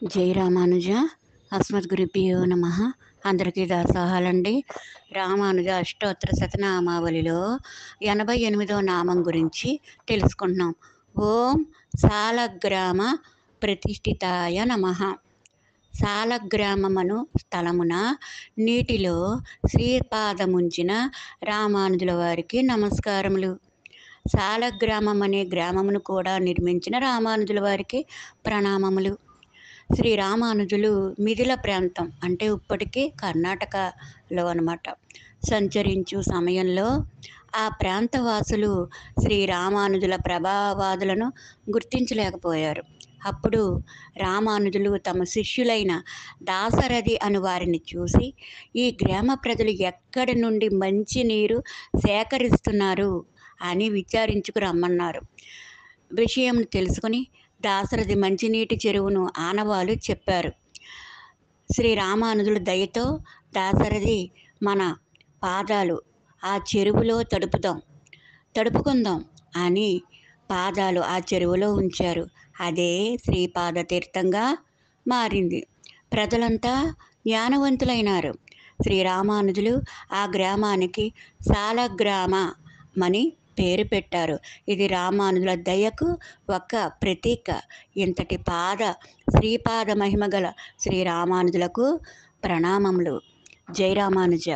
జై రామానుజ. అస్మద్గురుభ్యో నమ. అందరికీ దాసోహాలండి. రామానుజ అష్టోత్తర శతనామావళిలో 88వ నామం గురించి తెలుసుకుంటున్నాం. ఓం సాలగ్రామ ప్రతిష్ఠితాయ నమ. సాలగ్రామమను స్థలమున నీటిలో శ్రీపాదముంచిన రామానుజుల వారికి నమస్కారములు. సాలగ్రామం అనే గ్రామమును కూడా నిర్మించిన రామానుజుల వారికి ప్రణామములు. శ్రీ రామానుజులు మిథిల ప్రాంతం అంటే ఇప్పటికీ కర్ణాటకలో అన్నమాట సంచరించు సమయంలో ఆ ప్రాంతవాసులు శ్రీ రామానుజుల ప్రభావాదులను గుర్తించలేకపోయారు. అప్పుడు రామానుజులు తమ శిష్యులైన దాశరథి అను వారిని చూసి, ఈ గ్రామ ప్రజలు ఎక్కడి నుండి మంచి నీరు సేకరిస్తున్నారు అని విచారించుకు రమ్మన్నారు. విషయం తెలుసుకుని దాశరథి మంచినీటి చెరువును ఆనవాలు చెప్పారు. శ్రీ రామానుజుల దయతో దాశరథి మన పాదాలు ఆ చెరువులో తడుపుకుందాం అని పాదాలు ఆ చెరువులో ఉంచారు. అదే శ్రీపాద తీర్థంగా మారింది. ప్రజలంతా జ్ఞానవంతులైనారు. శ్రీరామానుజులు ఆ గ్రామానికి సాలగ్రామమని పేరు పెట్టారు. ఇది రామానుజుల దయకు ఒక ప్రతీక. ఇంతటి శ్రీపాద మహిమ గల శ్రీరామానుజులకు ప్రణామములు. జై రామానుజ.